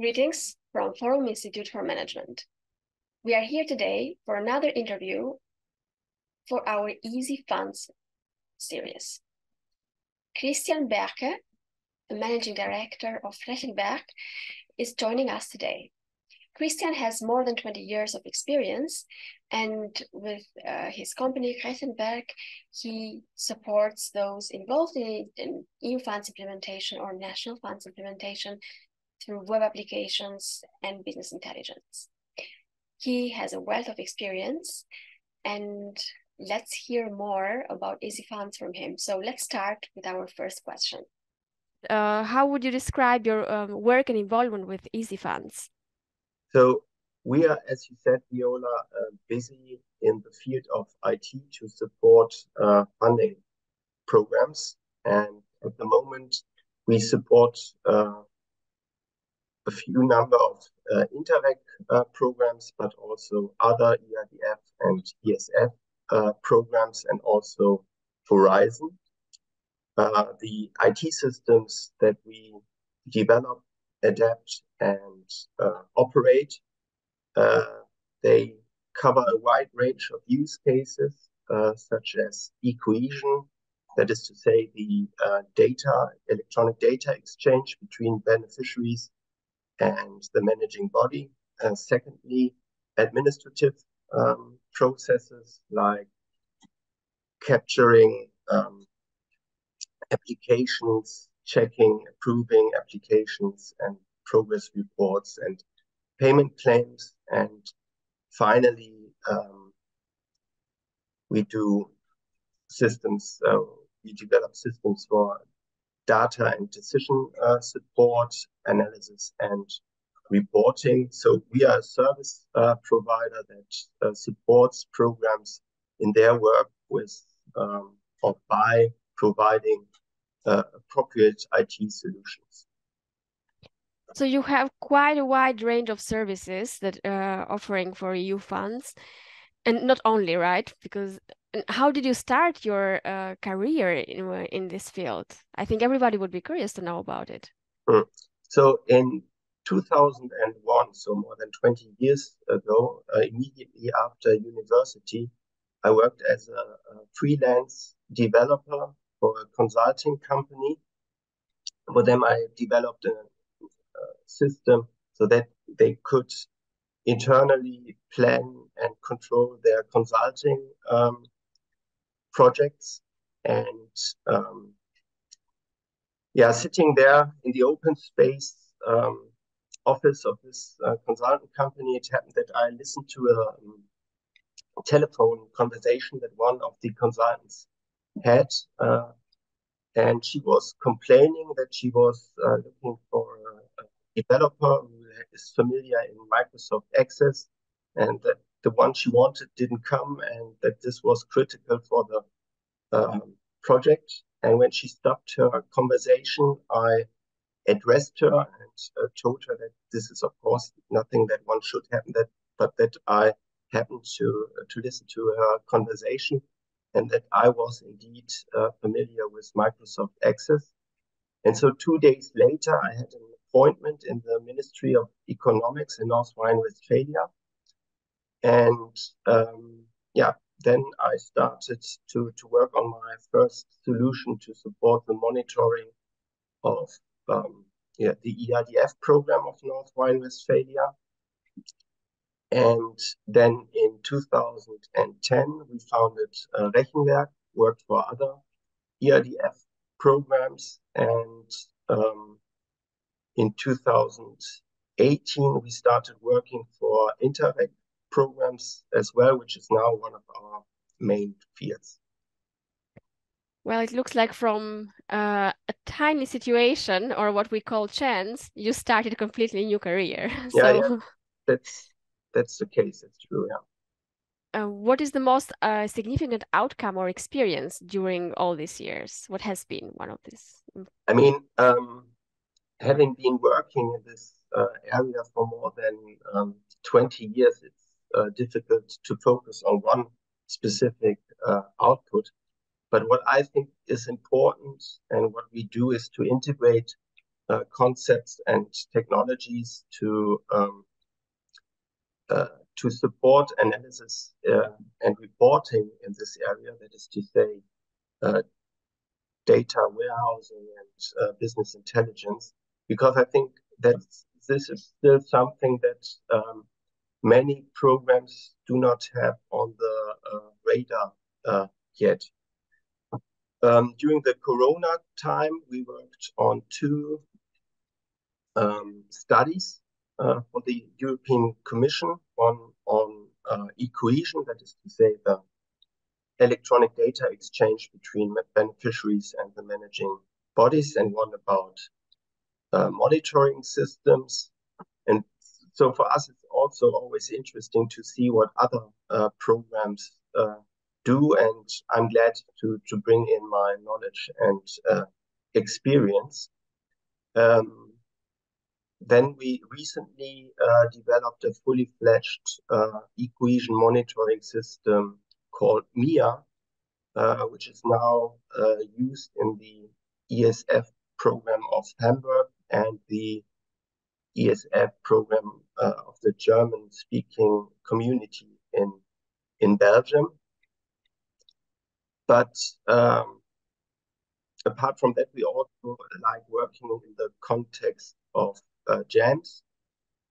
Greetings from FORUM Institut for Management. We are here today for another interview for our ESI Funds series. Christian Bercker, the Managing Director of rechenwerk, is joining us today. Christian has more than 20 years of experience, and with his company, rechenwerk, he supports those involved in EU funds implementation or national funds implementation through web applications and business intelligence. He has a wealth of experience, and let's hear more about ESI Funds from him. So let's start with our first question. How would you describe your work and involvement with ESI Funds? So we are, as you said, Viola, busy in the field of IT to support funding programs. And at the moment, we support a few number of Interreg programs, but also other ERDF and ESF programs, and also Horizon. The IT systems that we develop, adapt, and operate, they cover a wide range of use cases, such as e-cohesion, that is to say the electronic data exchange between beneficiaries and the managing body. And secondly, administrative processes like capturing applications, checking, approving applications and progress reports and payment claims. And finally, we do systems, we develop systems for data and decision support, analysis, and reporting. So we are a service provider that supports programs in their work with or by providing appropriate IT solutions. So you have quite a wide range of services that are offering for EU funds, and not only, right? Because how did you start your career in this field? I think everybody would be curious to know about it. So in 2001, so more than 20 years ago, immediately after university, I worked as a freelance developer for a consulting company. For them, I developed a system so that they could internally plan and control their consulting projects. And sitting there in the open space office of this consultant company, it happened that I listened to a telephone conversation that one of the consultants had, and she was complaining that she was looking for a developer who is familiar in Microsoft Access, and that the one she wanted didn't come, and that this was critical for the project. And when she stopped her conversation, I addressed her and told her that this is, of course, nothing that one should happen, but that I happened to listen to her conversation, and that I was indeed familiar with Microsoft Access. And so 2 days later, I had an appointment in the Ministry of Economics in North Rhine-Westphalia. And then I started to work on my first solution to support the monitoring of the ERDF program of North Rhine-Westphalia. And then in 2010, we founded rechenwerk, worked for other ERDF programs. And in 2018, we started working for Interreg programs as well, which is now one of our main fields. Well, it looks like from a tiny situation, or what we call chance, you started a completely new career. Yeah, that's the case. It's true, yeah. What is the most significant outcome or experience during all these years? What has been one of these? I mean, having been working in this area for more than 20 years, it's difficult to focus on one specific output. But what I think is important and what we do is to integrate concepts and technologies to support analysis and reporting in this area, that is to say, data warehousing and business intelligence, because I think that this is still something that many programs do not have on the radar yet. During the Corona time, we worked on two studies for the European Commission, one on e-cohesion, that is to say the electronic data exchange between beneficiaries and the managing bodies, and one about monitoring systems. And so for us, it's also always interesting to see what other programs do, and I'm glad to bring in my knowledge and experience. Then we recently developed a fully fledged e-cohesion monitoring system called MIA, which is now used in the ESF program of Hamburg and the ESF program of the German-speaking community in Belgium. But apart from that, we also like working in the context of GAMS,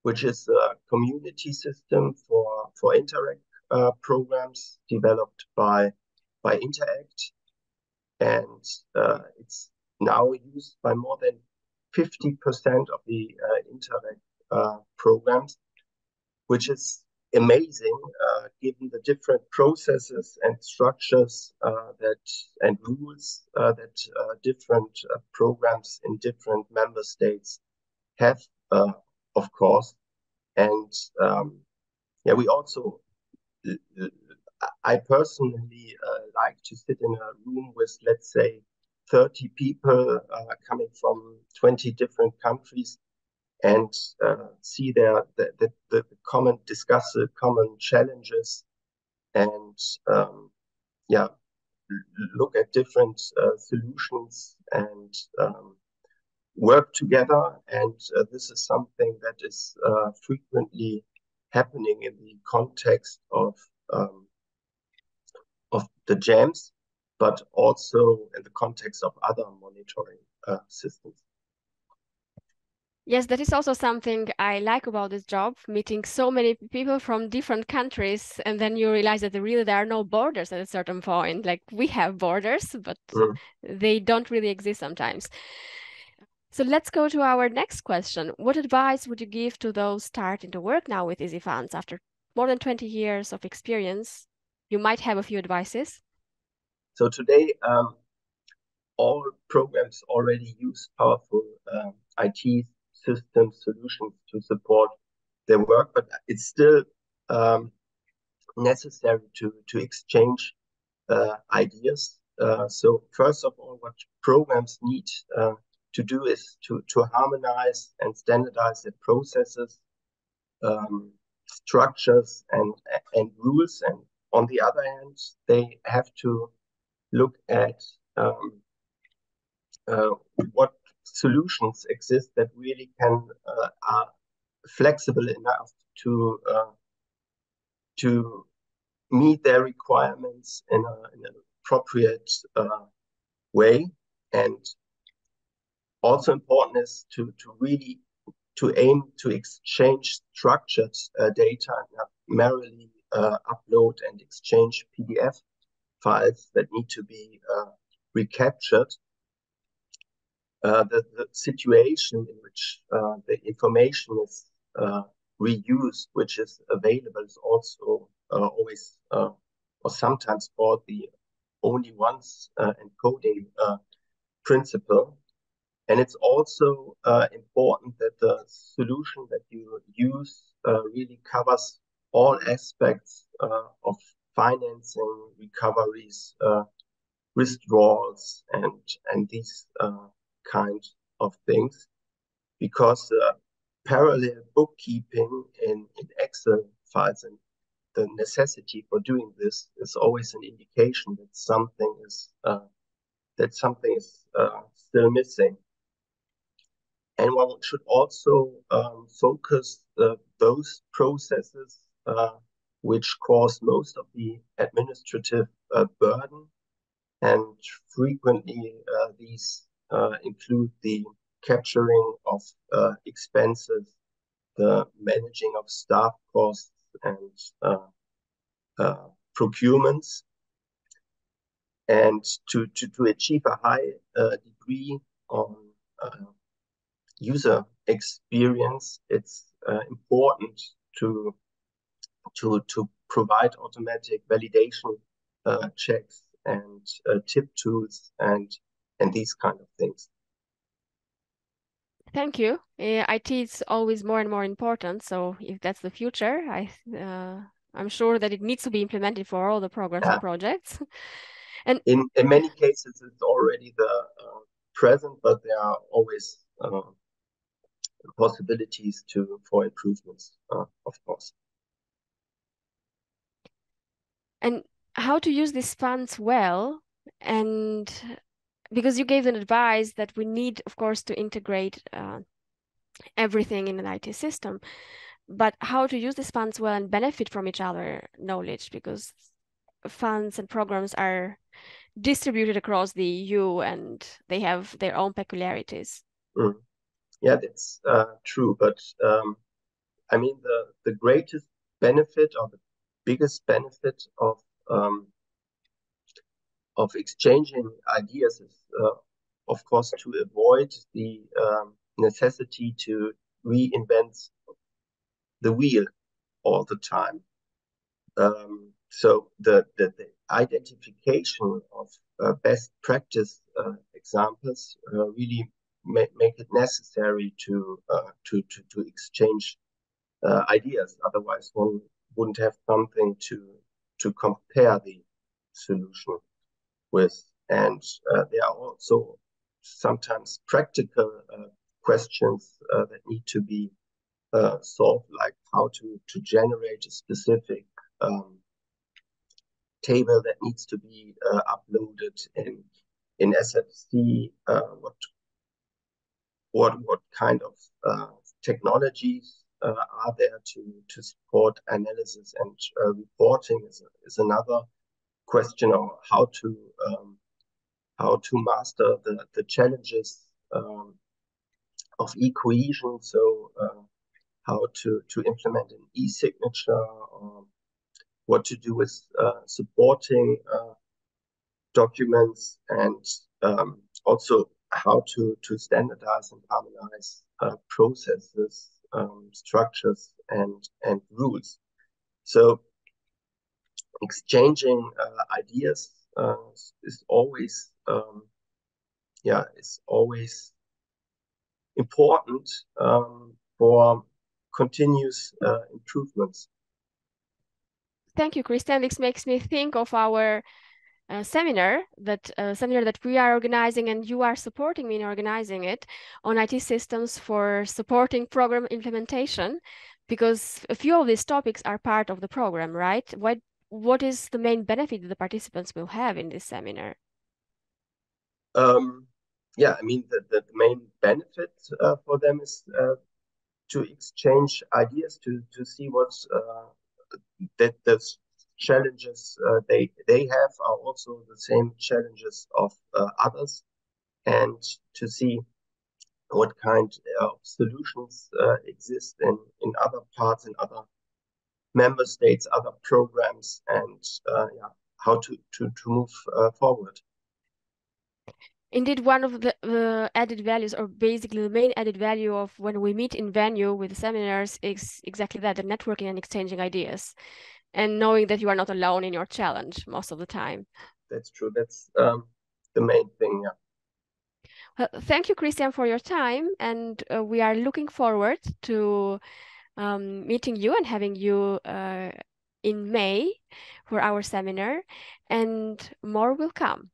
which is a community system for Interact programs developed by Interact, and it's now used by more than 50% of the Interact programs, which is amazing given the different processes and structures and rules that different programs in different member states have, of course. And yeah, we also, I personally like to sit in a room with, let's say, 30 people coming from 20 different countries, and see the common, discuss the common challenges, and yeah, look at different solutions and work together. And this is something that is frequently happening in the context of the GAMS, but also in the context of other monitoring systems. Yes, that is also something I like about this job, meeting so many people from different countries, and then you realize that really there are no borders at a certain point. Like, we have borders, but they don't really exist sometimes. So let's go to our next question. What advice would you give to those starting to work now with ESI Funds after more than 20 years of experience? You might have a few advices. So today, all programs already use powerful IT system solutions to support their work, but it's still necessary to exchange ideas. So first of all, what programs need to do is to harmonize and standardize their processes, structures, and rules. And on the other hand, they have to look at what solutions exist that really are flexible enough to meet their requirements in an appropriate way. And also important is to really aim to exchange structured data, not merely upload and exchange PDF files that need to be recaptured. The situation in which the information is reused, which is available, is also always or sometimes called the only once encoding principle. And it's also important that the solution that you use really covers all aspects of financing, recoveries, withdrawals, and these kind of things, because parallel bookkeeping in Excel files and the necessity for doing this is always an indication that something is still missing. And one should also focus those processes which cause most of the administrative burden. And frequently these include the capturing of expenses, the managing of staff costs, and procurements. And to achieve a high degree on user experience, it's important to provide automatic validation checks and tip tools and these kind of things. Thank you. IT is always more and more important. So if that's the future, I'm sure that it needs to be implemented for all the programs and projects. And in many cases, it's already the present, but there are always possibilities for improvements, of course. And how to use these funds well, and because you gave an advice that we need, of course, to integrate everything in an IT system, but how to use these funds well and benefit from each other knowledge, because funds and programs are distributed across the EU and they have their own peculiarities. Yeah, that's true. But I mean, the greatest benefit or the biggest benefit of exchanging ideas is, of course, to avoid the necessity to reinvent the wheel all the time. So the identification of best practice examples really make it necessary to exchange ideas. Otherwise, one wouldn't have something to compare the solution with. And there are also sometimes practical questions that need to be solved, like how to generate a specific table that needs to be uploaded in SFC, what kind of technologies are there to support analysis and reporting is another question, or how to master the challenges of e-cohesion. So how to implement an e-signature, or what to do with supporting documents, and also how to standardize and harmonize processes, structures, and rules. So exchanging ideas is always important for continuous improvements. Thank you, Christian. This makes me think of our seminar that we are organizing, and you are supporting me in organizing it, on IT systems for supporting program implementation, because a few of these topics are part of the program, right? What is the main benefit that the participants will have in this seminar? Yeah, I mean, the main benefit for them is to exchange ideas, to see what that the challenges they have are also the same challenges of others, and to see what kind of solutions exist in other parts, in other member states, other programs, and how to move forward. Indeed, one of the added values, or basically the main added value of when we meet in venue with seminars, is exactly that, the networking and exchanging ideas, and knowing that you are not alone in your challenge most of the time. That's true. That's the main thing, yeah. Well, thank you, Christian, for your time, and we are looking forward to meeting you and having you in May for our seminar, and more will come.